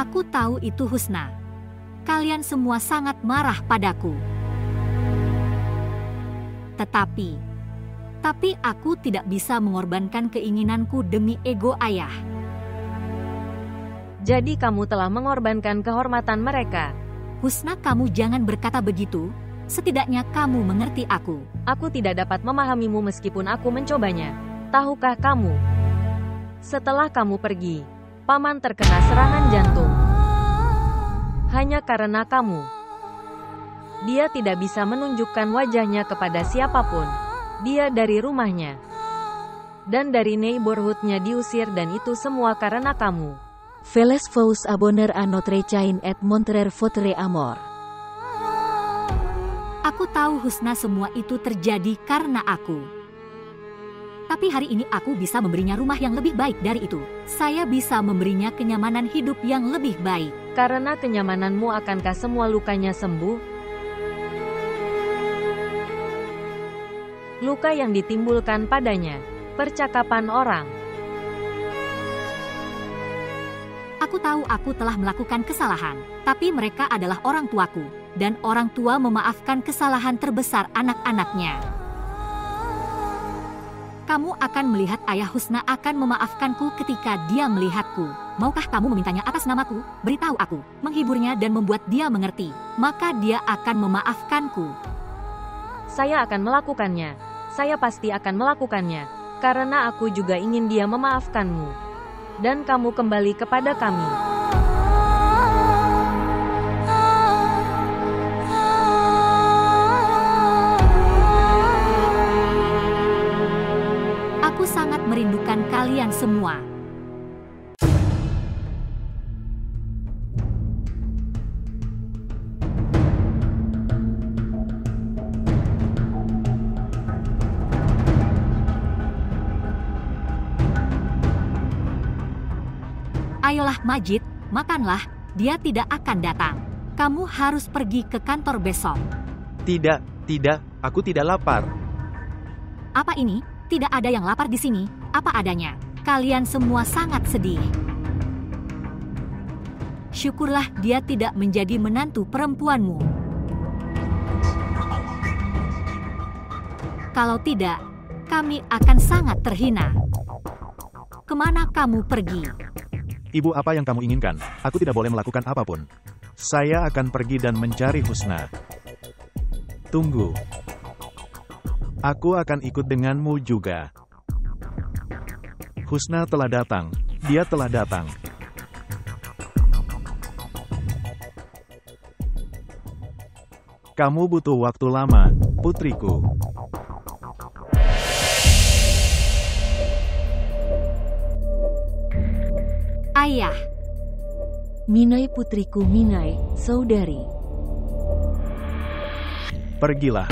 Aku tahu itu Husna. Kalian semua sangat marah padaku. Tapi aku tidak bisa mengorbankan keinginanku demi ego ayah. Jadi kamu telah mengorbankan kehormatan mereka. Husna, kamu jangan berkata begitu. Setidaknya kamu mengerti aku. Aku tidak dapat memahamimu meskipun aku mencobanya. Tahukah kamu? Setelah kamu pergi, Paman terkena serangan jantung. Hanya karena kamu. Dia tidak bisa menunjukkan wajahnya kepada siapapun. Dia dari rumahnya. Dan dari neighborhoodnya diusir, dan itu semua karena kamu. Veles vous abonner à notre chaîne et montrer votre amour. Aku tahu Husna, semua itu terjadi karena aku. Tapi hari ini aku bisa memberinya rumah yang lebih baik dari itu. Saya bisa memberinya kenyamanan hidup yang lebih baik. Karena kenyamananmu, akankah semua lukanya sembuh? Luka yang ditimbulkan padanya. Percakapan orang. Aku tahu aku telah melakukan kesalahan, tapi mereka adalah orang tuaku. Dan orang tua memaafkan kesalahan terbesar anak-anaknya. Kamu akan melihat ayah Husna akan memaafkanku ketika dia melihatku. Maukah kamu memintanya atas namaku? Beritahu aku, menghiburnya dan membuat dia mengerti. Maka dia akan memaafkanku. Saya akan melakukannya. Saya pasti akan melakukannya. Karena aku juga ingin dia memaafkanmu. Dan kamu kembali kepada kami. Aku sangat merindukan kalian semua. Ayolah Majid, makanlah, dia tidak akan datang. Kamu harus pergi ke kantor besok. Tidak, aku tidak lapar. Apa ini? Tidak ada yang lapar di sini, apa adanya. Kalian semua sangat sedih. Syukurlah dia tidak menjadi menantu perempuanmu. Kalau tidak, kami akan sangat terhina. Kemana kamu pergi? Ibu, apa yang kamu inginkan? Aku tidak boleh melakukan apapun. Saya akan pergi dan mencari Husna. Tunggu. Aku akan ikut denganmu juga. Husna telah datang. Dia telah datang. Kamu butuh waktu lama, putriku. Ayah. Minai putriku, Minai, saudari. Pergilah.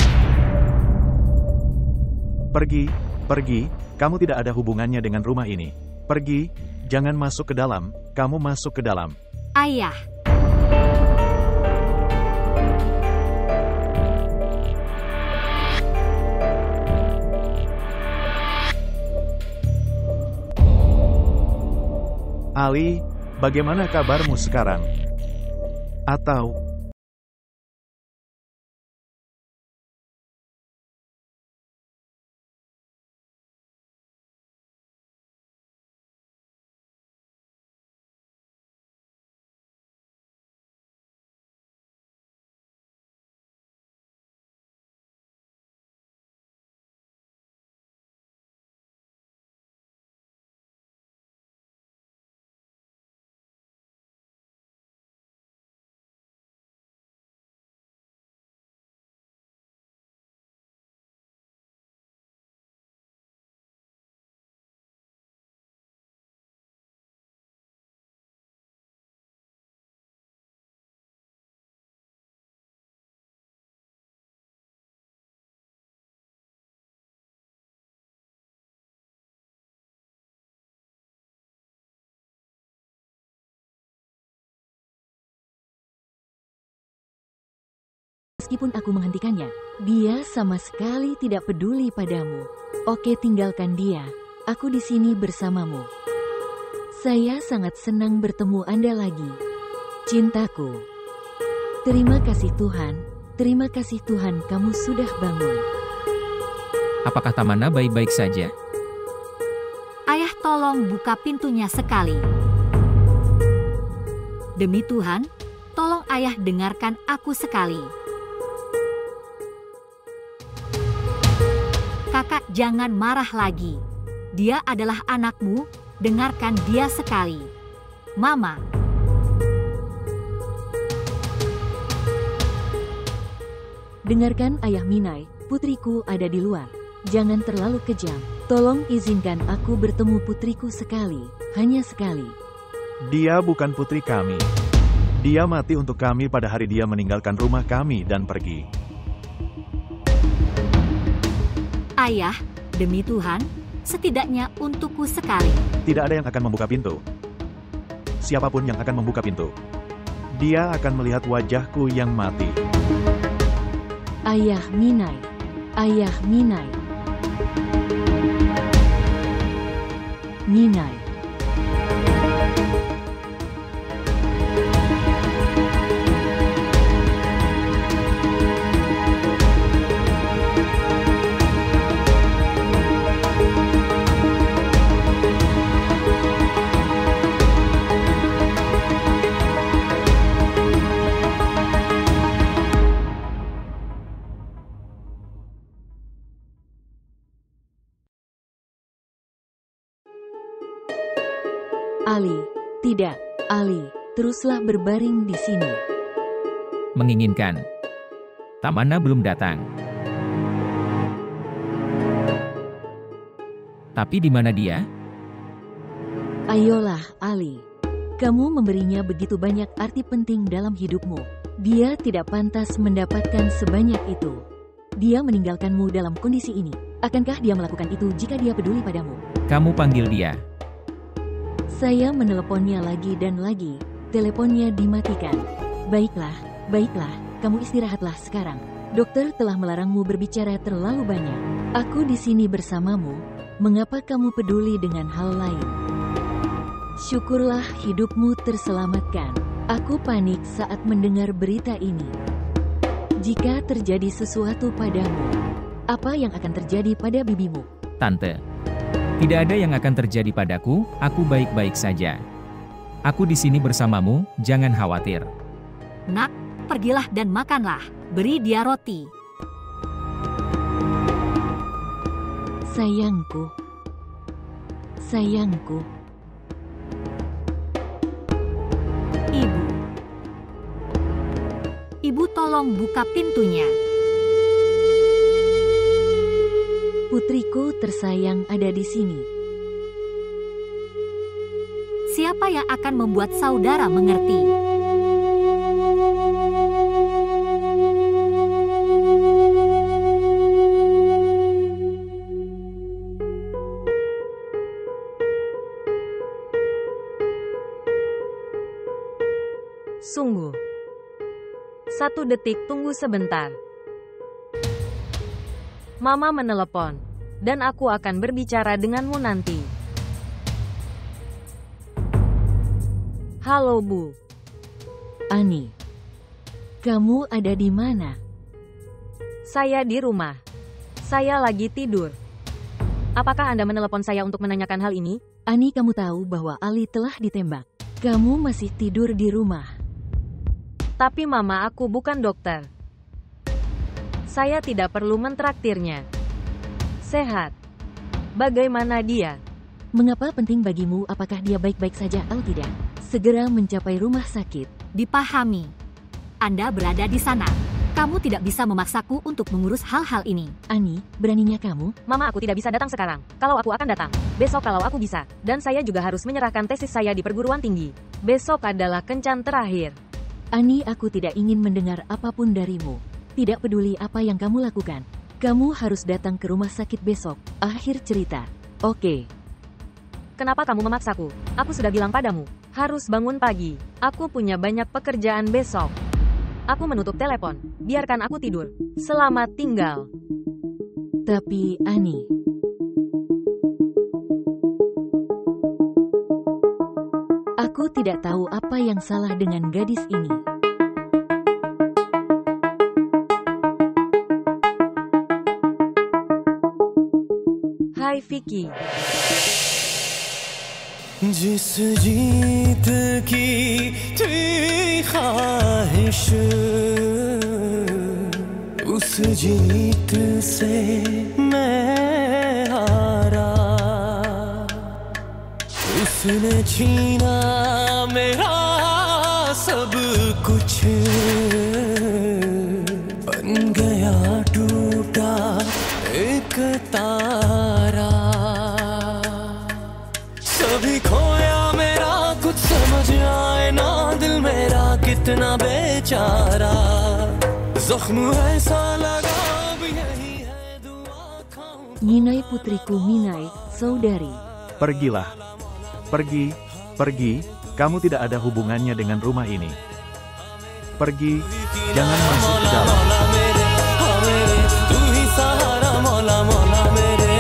Pergi, kamu tidak ada hubungannya dengan rumah ini. Pergi, jangan masuk ke dalam, kamu masuk ke dalam. Ayah. Ali, bagaimana kabarmu sekarang? Atau... Meskipun aku menghentikannya, dia sama sekali tidak peduli padamu. Oke, tinggalkan dia. Aku di sini bersamamu. Saya sangat senang bertemu Anda lagi. Cintaku. Terima kasih Tuhan kamu sudah bangun. Apakah Tamana baik-baik saja? Ayah, tolong buka pintunya sekali. Demi Tuhan, tolong ayah dengarkan aku sekali. Kakak, jangan marah lagi. Dia adalah anakmu, dengarkan dia sekali. Mama. Dengarkan Ayah Minai, putriku ada di luar. Jangan terlalu kejam. Tolong izinkan aku bertemu putriku sekali, hanya sekali. Dia bukan putri kami. Dia mati untuk kami pada hari dia meninggalkan rumah kami dan pergi. Ayah, demi Tuhan, setidaknya untukku sekali. Tidak ada yang akan membuka pintu. Siapapun yang akan membuka pintu, dia akan melihat wajahku yang mati. Ayah Minai. Ayah Minai. Minai. Ali, tidak, Ali, teruslah berbaring di sini. Menginginkan. Tamana belum datang. Tapi di mana dia? Ayolah, Ali. Kamu memberinya begitu banyak arti penting dalam hidupmu. Dia tidak pantas mendapatkan sebanyak itu. Dia meninggalkanmu dalam kondisi ini. Akankah dia melakukan itu jika dia peduli padamu? Kamu panggil dia. Saya meneleponnya lagi dan lagi. Teleponnya dimatikan. Baiklah, baiklah, kamu istirahatlah sekarang. Dokter telah melarangmu berbicara terlalu banyak. Aku di sini bersamamu. Mengapa kamu peduli dengan hal lain? Syukurlah hidupmu terselamatkan. Aku panik saat mendengar berita ini. Jika terjadi sesuatu padamu, apa yang akan terjadi pada bibimu? Tante. Tidak ada yang akan terjadi padaku, aku baik-baik saja. Aku di sini bersamamu, jangan khawatir. Nak, pergilah dan makanlah. Beri dia roti. Sayangku. Sayangku. Ibu. Ibu, tolong buka pintunya. Putriku tersayang ada di sini. Siapa yang akan membuat saudara mengerti? Sungguh. 1 detik, tunggu sebentar. Mama menelepon, dan aku akan berbicara denganmu nanti. Halo, Bu. Ani, kamu ada di mana? Saya di rumah. Saya lagi tidur. Apakah Anda menelepon saya untuk menanyakan hal ini? Ani, kamu tahu bahwa Ali telah ditembak. Kamu masih tidur di rumah. Tapi mama aku bukan dokter. Saya tidak perlu mentraktirnya. Sehat. Bagaimana dia? Mengapa penting bagimu apakah dia baik-baik saja atau tidak? Segera mencapai rumah sakit. Dipahami. Anda berada di sana. Kamu tidak bisa memaksaku untuk mengurus hal-hal ini. Ani, beraninya kamu? Mama, aku tidak bisa datang sekarang. Kalau aku akan datang. Besok kalau aku bisa. Dan saya juga harus menyerahkan tesis saya di perguruan tinggi. Besok adalah kencan terakhir. Ani, aku tidak ingin mendengar apapun darimu. Tidak peduli apa yang kamu lakukan. Kamu harus datang ke rumah sakit besok. Akhir cerita. Oke. Kenapa kamu memaksaku? Aku sudah bilang padamu. Harus bangun pagi. Aku punya banyak pekerjaan besok. Aku menutup telepon. Biarkan aku tidur. Selamat tinggal. Tapi, Ani. Aku tidak tahu apa yang salah dengan gadis ini. Hai Vicky. जिस जीत की थी ख्वाहिश उस जीत से मैं हारा उसने छीना मेरा सब कुछ बन गया टूटा एक तारा सभी खोया मेरा कुछ समझ आए ना दिल मेरा कितना बेचारा जख्म ऐसा लगा अब यही है दुआ खाऊं Minai putriku Minai, saudari. Pergilah. Pergi, kamu tidak ada hubungannya dengan rumah ini. Pergi, jangan masuk ke dalam. तू ही सहारा मौला मौला मेरे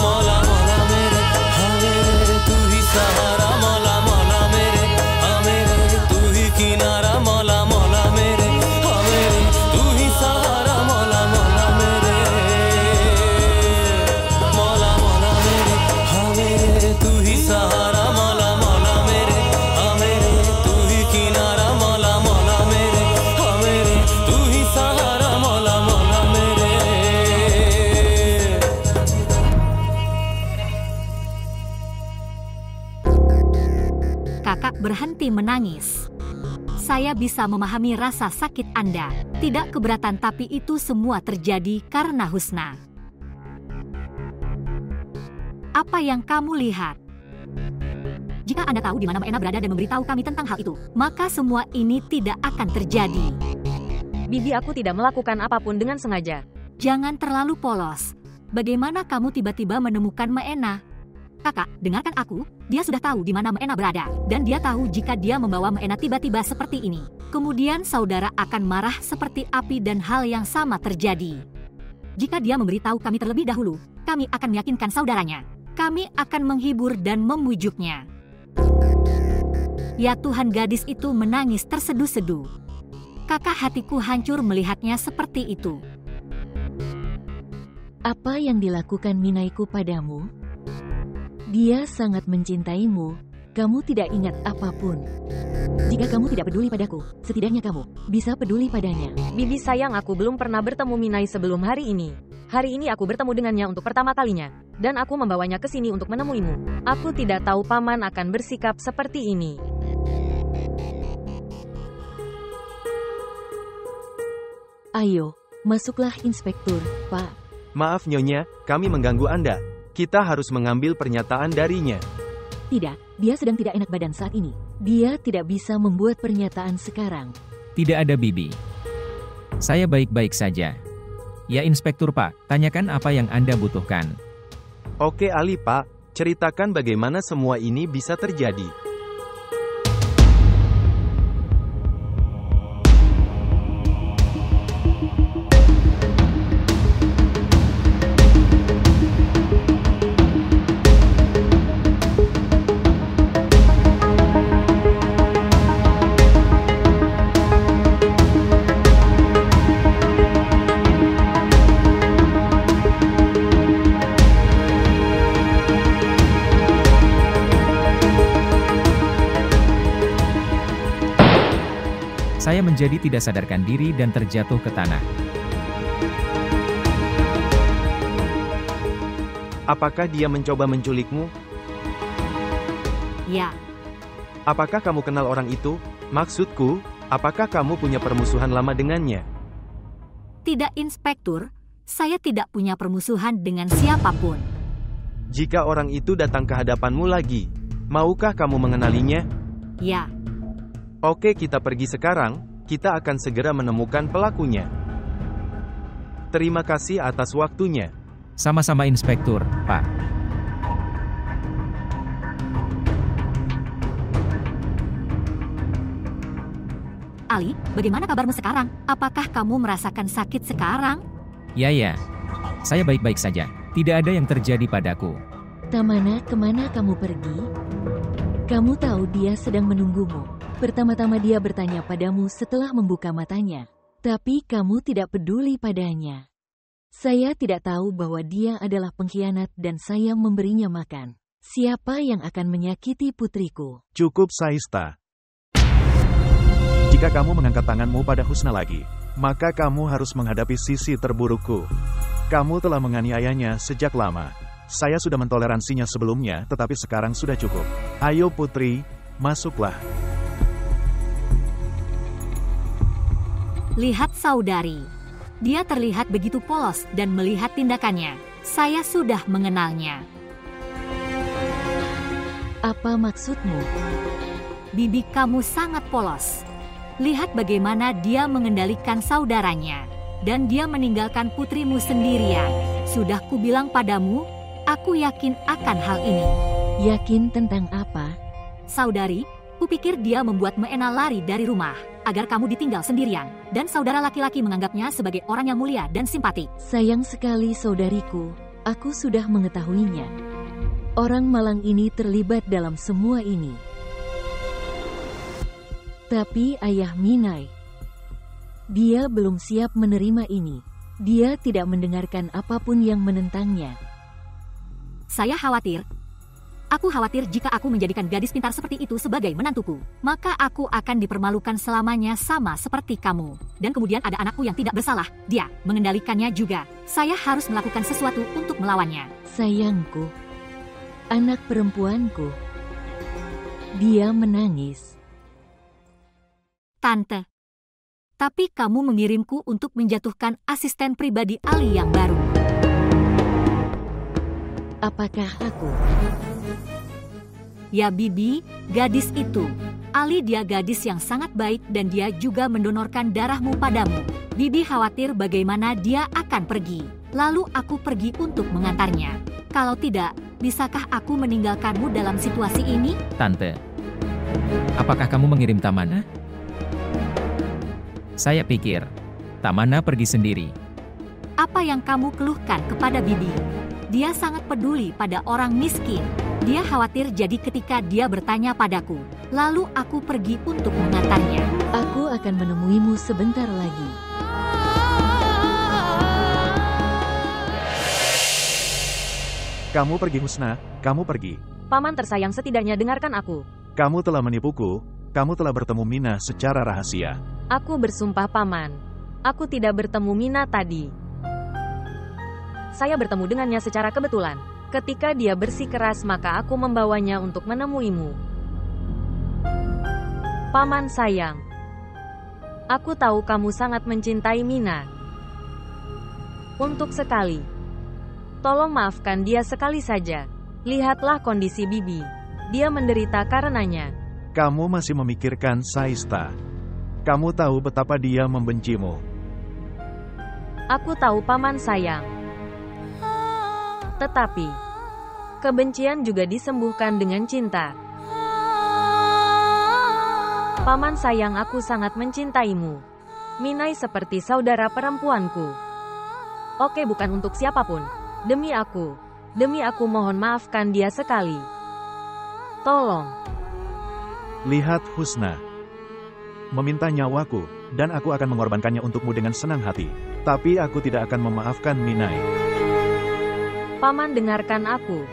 मौला मौला मेरे हाँ मेरे तू ही सहारा मौला मौला मेरे हाँ मेरे तू ही किनारा मौला मौला मेरे हाँ मेरे तू ही सहारा मौला मौला मेरे मौला मौला मेरे हाँ मेरे तू ही सहारा मौला मौला मेरे हाँ मेरे तू ही किनारा मौला मौला मेरे हाँ मेरे तू ही सहारा मौला मौला मेरे Kakak berhenti menangis. Saya bisa memahami rasa sakit Anda. Tidak keberatan, tapi itu semua terjadi karena Husna. Apa yang kamu lihat? Jika Anda tahu di mana Mbak Ena berada dan memberitahu kami tentang hal itu, maka semua ini tidak akan terjadi. Bibi, aku tidak melakukan apapun dengan sengaja. Jangan terlalu polos. Bagaimana kamu tiba-tiba menemukan Mbak Ena? Kakak, dengarkan aku. Dia sudah tahu di mana Mbak Ena berada, dan dia tahu jika dia membawa Mbak Ena tiba-tiba seperti ini. Kemudian saudara akan marah seperti api dan hal yang sama terjadi. Jika dia memberitahu kami terlebih dahulu, kami akan meyakinkan saudaranya. Kami akan menghibur dan memujuknya. Ya Tuhan, gadis itu menangis terseduh-seduh. Kakak, hatiku hancur melihatnya seperti itu. Apa yang dilakukan Minaiku padamu? Dia sangat mencintaimu. Kamu tidak ingat apapun. Jika kamu tidak peduli padaku, setidaknya kamu bisa peduli padanya. Bibi sayang, aku belum pernah bertemu Minai sebelum hari ini. Hari ini aku bertemu dengannya untuk pertama kalinya, dan aku membawanya ke sini untuk menemuimu. Aku tidak tahu paman akan bersikap seperti ini. Ayo, masuklah Inspektur, Pak. Maaf Nyonya, kami mengganggu Anda. Kita harus mengambil pernyataan darinya. Tidak, dia sedang tidak enak badan saat ini. Dia tidak bisa membuat pernyataan sekarang. Tidak ada Bibi. Saya baik-baik saja. Ya Inspektur Pak, tanyakan apa yang Anda butuhkan. Oke Ali Pak, ceritakan bagaimana semua ini bisa terjadi. Saya menjadi tidak sadarkan diri dan terjatuh ke tanah. Apakah dia mencoba menculikmu? Ya, Apakah kamu kenal orang itu? Maksudku, apakah kamu punya permusuhan lama dengannya? tidak Inspektur. Saya tidak punya permusuhan dengan siapapun. Jika orang itu datang ke hadapanmu lagi, maukah kamu mengenalinya? Ya, Oke, kita pergi sekarang, kita akan segera menemukan pelakunya. Terima kasih atas waktunya. Sama-sama Inspektur, Pak. Ali, bagaimana kabarmu sekarang? Apakah kamu merasakan sakit sekarang? Ya. Saya baik-baik saja. Tidak ada yang terjadi padaku. Tamana, kemana kamu pergi? Kamu tahu dia sedang menunggumu. Pertama-tama dia bertanya padamu setelah membuka matanya. Tapi kamu tidak peduli padanya. Saya tidak tahu bahwa dia adalah pengkhianat dan saya memberinya makan. Siapa yang akan menyakiti putriku? Cukup, Saista. Jika kamu mengangkat tanganmu pada Husna lagi, maka kamu harus menghadapi sisi terburukku. Kamu telah menganiayanya sejak lama. Saya sudah mentoleransinya sebelumnya, tetapi sekarang sudah cukup. Ayo putri, masuklah. Lihat saudari. Dia terlihat begitu polos dan melihat tindakannya. Saya sudah mengenalnya. Apa maksudmu? Bibi kamu sangat polos. Lihat bagaimana dia mengendalikan saudaranya. Dan dia meninggalkan putrimu sendirian. Sudah kubilang padamu, aku yakin akan hal ini. Yakin tentang apa? Saudari, kupikir dia membuat Meena lari dari rumah, agar kamu ditinggal sendirian, dan saudara laki-laki menganggapnya sebagai orang yang mulia dan simpati. Sayang sekali saudariku, aku sudah mengetahuinya. Orang malang ini terlibat dalam semua ini. Tapi ayah Minai, dia belum siap menerima ini. Dia tidak mendengarkan apapun yang menentangnya. Saya khawatir. Aku khawatir jika aku menjadikan gadis pintar seperti itu sebagai menantuku, maka aku akan dipermalukan selamanya sama seperti kamu. Dan kemudian ada anakku yang tidak bersalah, dia mengendalikannya juga. Saya harus melakukan sesuatu untuk melawannya. Sayangku, anak perempuanku. Dia menangis. Tante, tapi kamu mengirimku untuk menjatuhkan asisten pribadi Ali yang baru. Apakah aku? Ya Bibi, gadis itu. Ali dia gadis yang sangat baik dan dia juga mendonorkan darahmu padamu. Bibi khawatir bagaimana dia akan pergi. Lalu aku pergi untuk mengantarnya. Kalau tidak, bisakah aku meninggalkanmu dalam situasi ini? Tante, apakah kamu mengirim Tamana? Saya pikir, Tamana pergi sendiri. Apa yang kamu keluhkan kepada Bibi? Dia sangat peduli pada orang miskin. Dia khawatir jadi ketika dia bertanya padaku. Lalu aku pergi untuk mengantarnya. Aku akan menemuimu sebentar lagi. Kamu pergi Husna, kamu pergi. Paman tersayang, setidaknya dengarkan aku. Kamu telah menipuku, kamu telah bertemu Mina secara rahasia. Aku bersumpah Paman, aku tidak bertemu Mina tadi. Saya bertemu dengannya secara kebetulan. Ketika dia bersikeras maka aku membawanya untuk menemuimu. Paman sayang, aku tahu kamu sangat mencintai Mina. Untuk sekali, tolong maafkan dia sekali saja. Lihatlah kondisi Bibi. Dia menderita karenanya. Kamu masih memikirkan Saista. Kamu tahu betapa dia membencimu. Aku tahu Paman sayang. Tetapi, kebencian juga disembuhkan dengan cinta. Paman sayang, aku sangat mencintaimu. Minai seperti saudara perempuanku. Oke, bukan untuk siapapun. Demi aku mohon maafkan dia sekali. Tolong. Lihat Husna. Meminta nyawaku, dan aku akan mengorbankannya untukmu dengan senang hati. Tapi aku tidak akan memaafkan Minai. Paman dengarkan aku.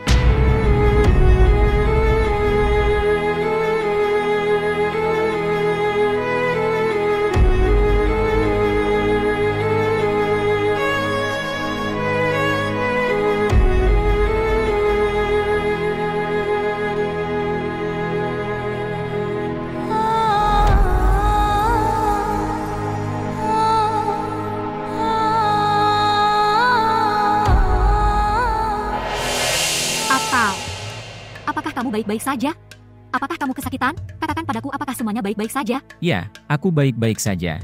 Apakah kamu baik-baik saja? Apakah kamu kesakitan? Katakan padaku, apakah semuanya baik-baik saja? Ya, aku baik-baik saja.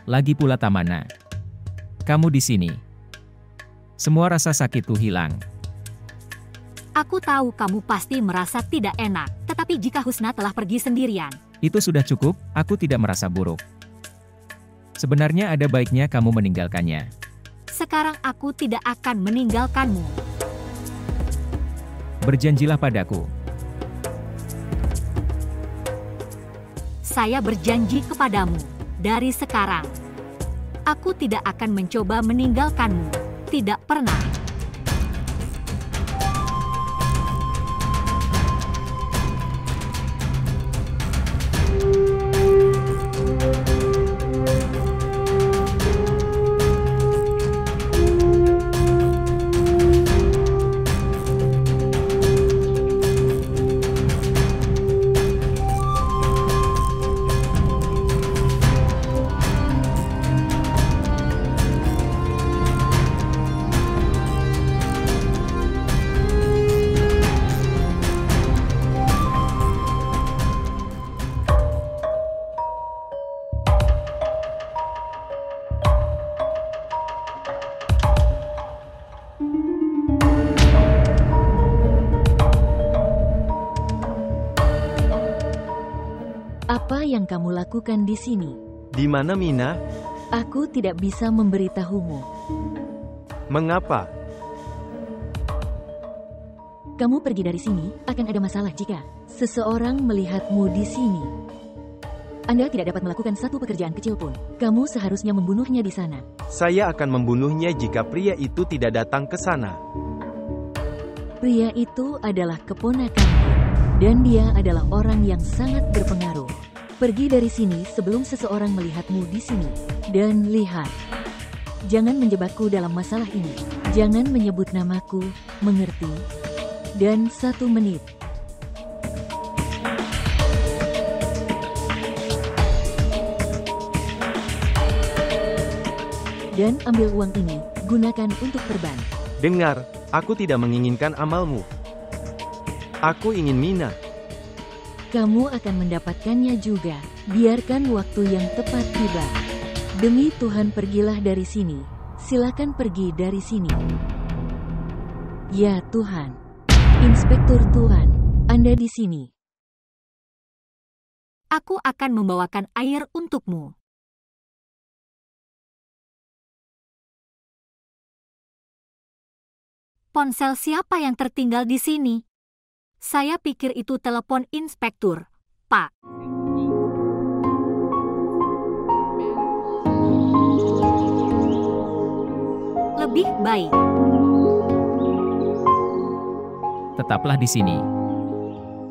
Lagi pula Tamana, kamu di sini. Semua rasa sakitku hilang. Aku tahu kamu pasti merasa tidak enak, tetapi jika Husna telah pergi sendirian, Itu sudah cukup, aku tidak merasa buruk. Sebenarnya ada baiknya kamu meninggalkannya. sekarang aku tidak akan meninggalkanmu. Berjanjilah padaku. Saya berjanji kepadamu, dari sekarang, aku tidak akan mencoba meninggalkanmu. Tidak pernah. Apa yang kamu lakukan di sini? Di mana Mina? Aku tidak bisa memberitahumu. Mengapa? Kamu pergi dari sini, akan ada masalah jika seseorang melihatmu di sini. Anda tidak dapat melakukan satu pekerjaan kecil pun. Kamu seharusnya membunuhnya di sana. Saya akan membunuhnya jika pria itu tidak datang ke sana. Pria itu adalah keponakanku, dan dia adalah orang yang sangat berpengaruh. Pergi dari sini sebelum seseorang melihatmu di sini. Dan lihat, jangan menjebakku dalam masalah ini. Jangan menyebut namaku, mengerti? Dan 1 menit. Dan ambil uang ini, gunakan untuk terbang. Dengar, aku tidak menginginkan amalmu. Aku ingin Mina. Kamu akan mendapatkannya juga. Biarkan waktu yang tepat tiba. Demi Tuhan, pergilah dari sini. Silakan pergi dari sini. Ya Tuhan. Inspektur Tuhan, Anda di sini. Aku akan membawakan air untukmu. Ponsel siapa yang tertinggal di sini? Saya pikir itu telepon inspektur, Pak. Lebih baik. Tetaplah di sini.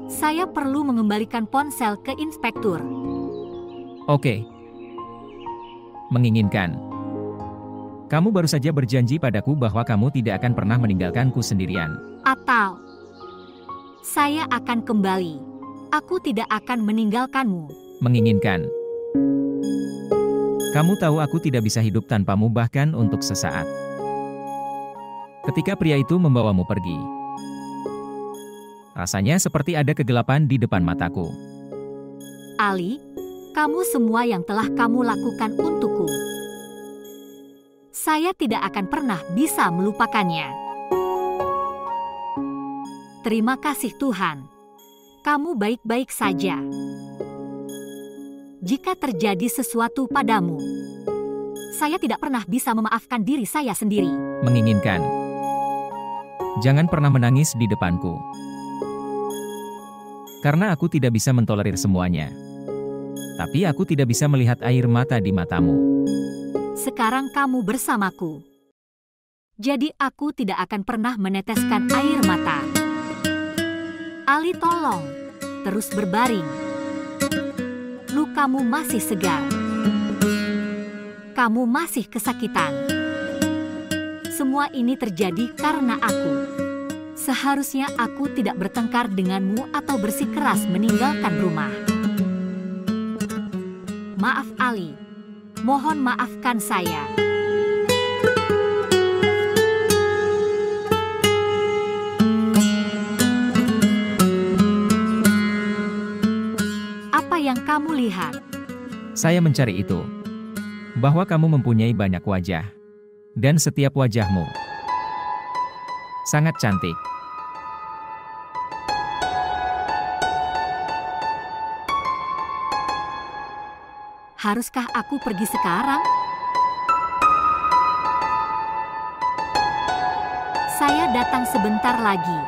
Saya perlu mengembalikan ponsel ke inspektur. Oke. Menginginkan. Kamu baru saja berjanji padaku bahwa kamu tidak akan pernah meninggalkanku sendirian. Atau, saya akan kembali. Aku tidak akan meninggalkanmu. Menginginkan. Kamu tahu aku tidak bisa hidup tanpamu bahkan untuk sesaat. Ketika pria itu membawamu pergi, rasanya seperti ada kegelapan di depan mataku. Ali, kamu semua yang telah kamu lakukan untukku. Saya tidak akan pernah bisa melupakannya. Terima kasih Tuhan. Kamu baik-baik saja. Jika terjadi sesuatu padamu, saya tidak pernah bisa memaafkan diri saya sendiri. Menginginkan. Jangan pernah menangis di depanku. Karena aku tidak bisa mentolerir semuanya. Tapi aku tidak bisa melihat air mata di matamu. Sekarang kamu bersamaku. Jadi aku tidak akan pernah meneteskan air mata. Ali, tolong. Terus berbaring. Lukamu masih segar. Kamu masih kesakitan. Semua ini terjadi karena aku. Seharusnya aku tidak bertengkar denganmu atau bersikeras meninggalkan rumah. Maaf Ali. Mohon maafkan saya. Apa yang kamu lihat? Saya mencari itu. Bahwa kamu mempunyai banyak wajah. Dan setiap wajahmu sangat cantik. Haruskah aku pergi sekarang? Saya datang sebentar lagi.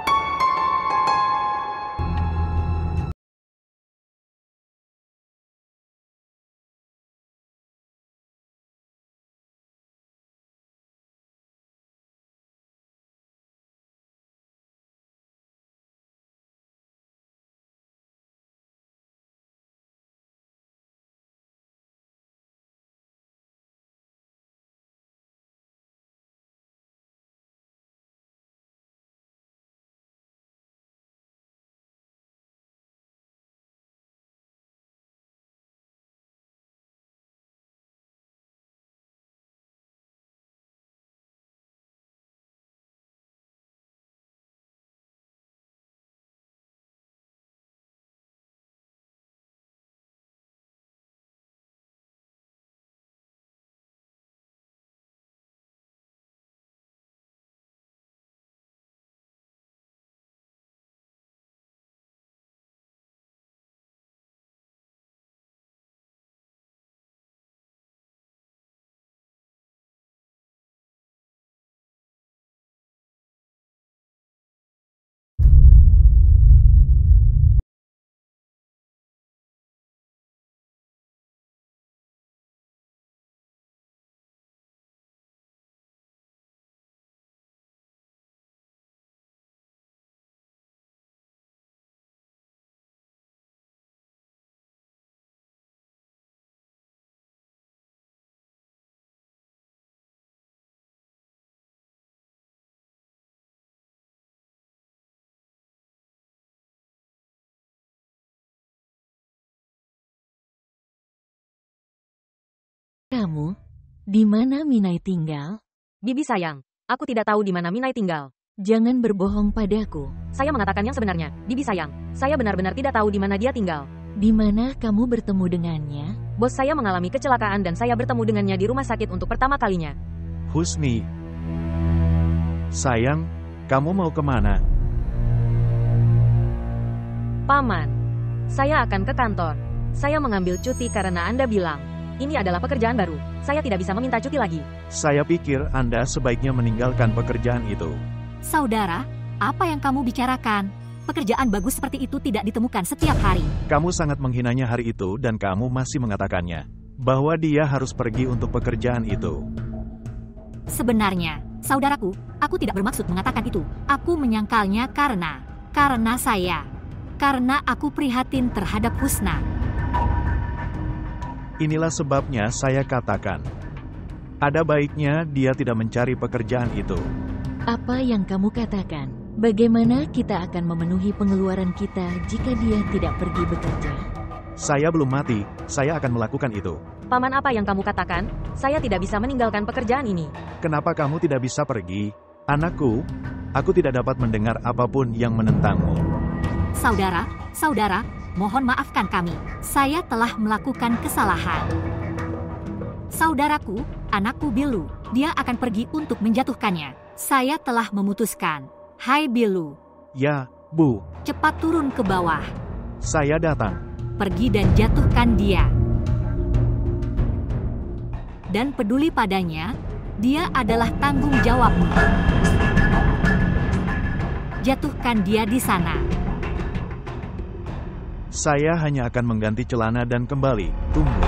kamu? Di mana Minai tinggal? Bibi sayang, aku tidak tahu di mana Minai tinggal. Jangan berbohong padaku. Saya mengatakan yang sebenarnya. Bibi sayang, saya benar-benar tidak tahu di mana dia tinggal. Di mana kamu bertemu dengannya? Bos saya mengalami kecelakaan dan saya bertemu dengannya di rumah sakit untuk pertama kalinya. Husni. Sayang, kamu mau kemana? Paman, saya akan ke kantor. Saya mengambil cuti karena Anda bilang, ini adalah pekerjaan baru. Saya tidak bisa meminta cuti lagi. Saya pikir Anda sebaiknya meninggalkan pekerjaan itu. Saudara, apa yang kamu bicarakan? Pekerjaan bagus seperti itu tidak ditemukan setiap hari. Kamu sangat menghinanya hari itu dan kamu masih mengatakannya bahwa dia harus pergi untuk pekerjaan itu. Sebenarnya, saudaraku, aku tidak bermaksud mengatakan itu. Aku menyangkalnya karena aku prihatin terhadap Husna. Inilah sebabnya saya katakan, ada baiknya dia tidak mencari pekerjaan itu. Apa yang kamu katakan? Bagaimana kita akan memenuhi pengeluaran kita jika dia tidak pergi bekerja? Saya belum mati, saya akan melakukan itu. Paman, apa yang kamu katakan? Saya tidak bisa meninggalkan pekerjaan ini. Kenapa kamu tidak bisa pergi? Anakku, aku tidak dapat mendengar apapun yang menentangmu. Saudara, mohon maafkan kami. Saya telah melakukan kesalahan. Saudaraku, anakku Bilu, dia akan pergi untuk menjatuhkannya. Saya telah memutuskan. Hai Bilu. Ya, Bu. Cepat turun ke bawah. Saya datang. Pergi dan jatuhkan dia. Dan peduli padanya, dia adalah tanggung jawabmu. Jatuhkan dia di sana. Saya hanya akan mengganti celana dan kembali. Tunggu.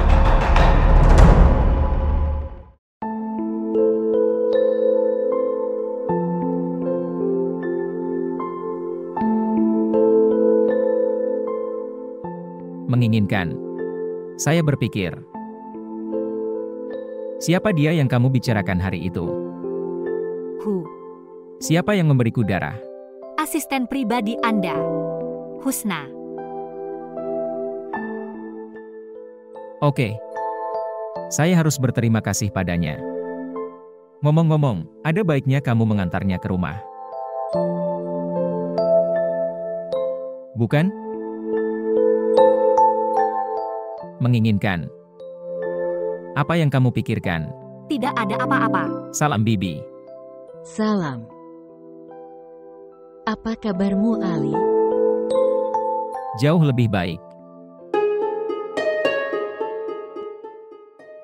Menginginkan. Saya berpikir, siapa dia yang kamu bicarakan hari itu? Siapa yang memberiku darah? Asisten pribadi Anda, Husna. Oke. Saya harus berterima kasih padanya. Ngomong-ngomong, ada baiknya kamu mengantarnya ke rumah. Bukan? Menginginkan. Apa yang kamu pikirkan? Tidak ada apa-apa. Salam Bibi. Salam. Apa kabarmu, Ali? Jauh lebih baik.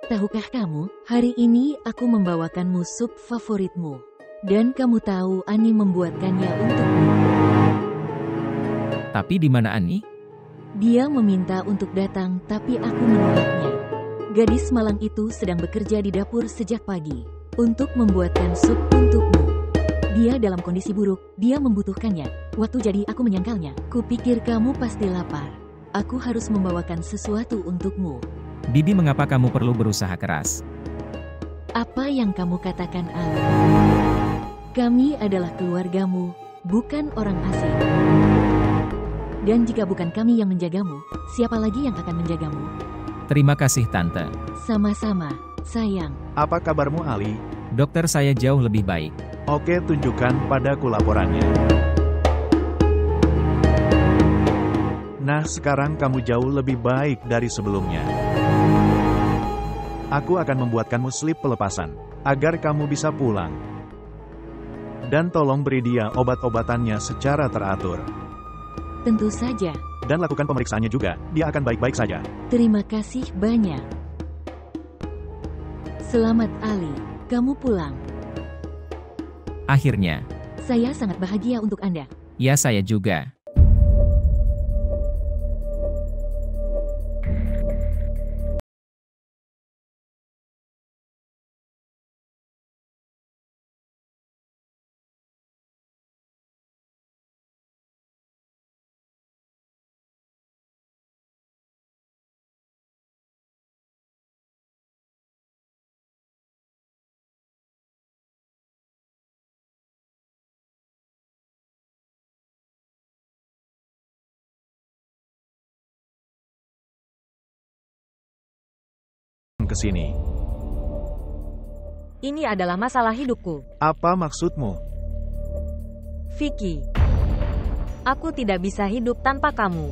Tahukah kamu, hari ini aku membawakanmu sup favoritmu. Dan kamu tahu Ani membuatkannya untukmu. Tapi di mana Ani? Dia meminta untuk datang, tapi aku menolaknya. Gadis malang itu sedang bekerja di dapur sejak pagi untuk membuatkan sup untukmu. Dia dalam kondisi buruk, dia membutuhkannya. Waktu jadi aku menyangkalnya. Kupikir kamu pasti lapar. Aku harus membawakan sesuatu untukmu. Bibi, mengapa kamu perlu berusaha keras? Apa yang kamu katakan, Ali? Kami adalah keluargamu, bukan orang asing. Dan jika bukan kami yang menjagamu, siapa lagi yang akan menjagamu? Terima kasih, Tante. Sama-sama, sayang. Apa kabarmu, Ali? Dokter, saya jauh lebih baik. Oke, tunjukkan padaku laporannya. Nah, sekarang kamu jauh lebih baik dari sebelumnya. Aku akan membuatkanmu slip pelepasan, agar kamu bisa pulang. Dan tolong beri dia obat-obatannya secara teratur. Tentu saja. Dan lakukan pemeriksaannya juga, dia akan baik-baik saja. Terima kasih banyak. Selamat, Ali. Kamu pulang. Akhirnya. Saya sangat bahagia untuk Anda. Ya, saya juga. Ke sini. Ini adalah masalah hidupku. Apa maksudmu? Vicky, aku tidak bisa hidup tanpa kamu.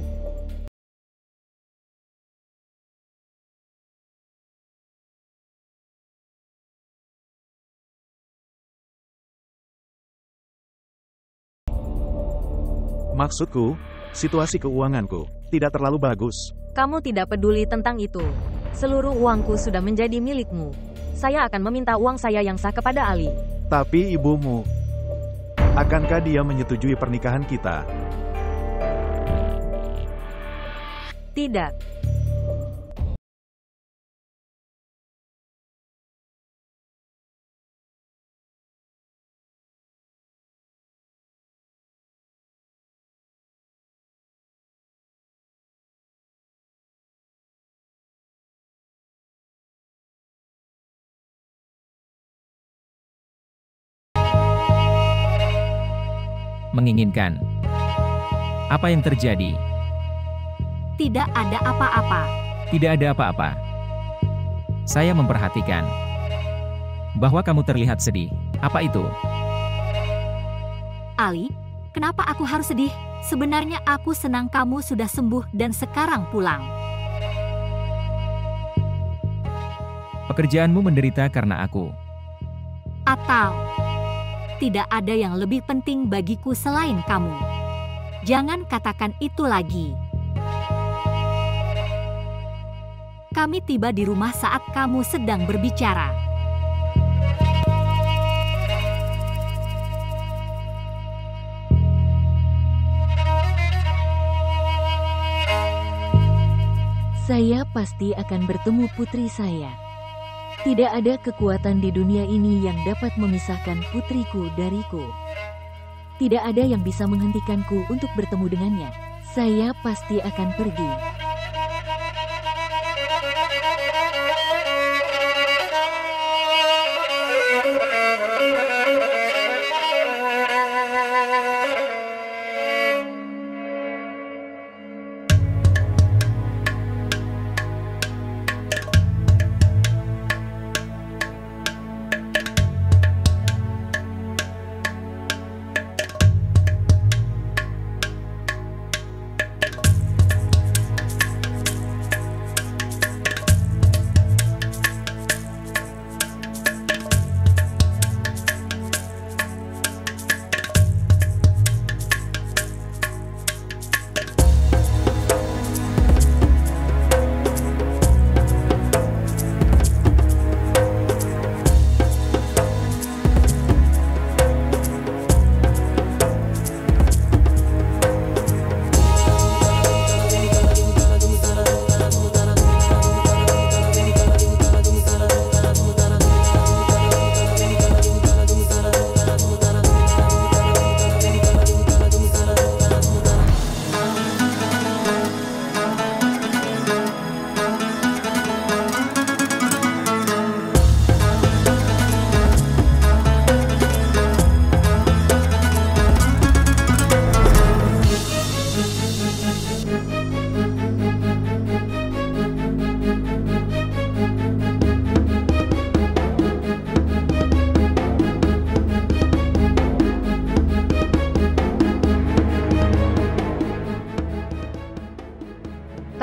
Maksudku, situasi keuanganku tidak terlalu bagus. Kamu tidak peduli tentang itu. Seluruh uangku sudah menjadi milikmu. Saya akan meminta uang saya yang sah kepada Ali. Tapi ibumu, akankah dia menyetujui pernikahan kita? Tidak. Menginginkan. Apa yang terjadi? Tidak ada apa-apa. Tidak ada apa-apa. Saya memperhatikan bahwa kamu terlihat sedih. Apa itu? Ali, kenapa aku harus sedih? Sebenarnya aku senang kamu sudah sembuh dan sekarang pulang. Pekerjaanmu menderita karena aku. Atau tidak ada yang lebih penting bagiku selain kamu. Jangan katakan itu lagi. Kami tiba di rumah saat kamu sedang berbicara. Saya pasti akan bertemu putri saya. Tidak ada kekuatan di dunia ini yang dapat memisahkan putriku dariku. Tidak ada yang bisa menghentikanku untuk bertemu dengannya. Saya pasti akan pergi.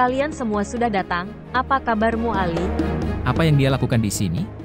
Kalian semua sudah datang. Apa kabarmu, Ali? Apa yang dia lakukan di sini?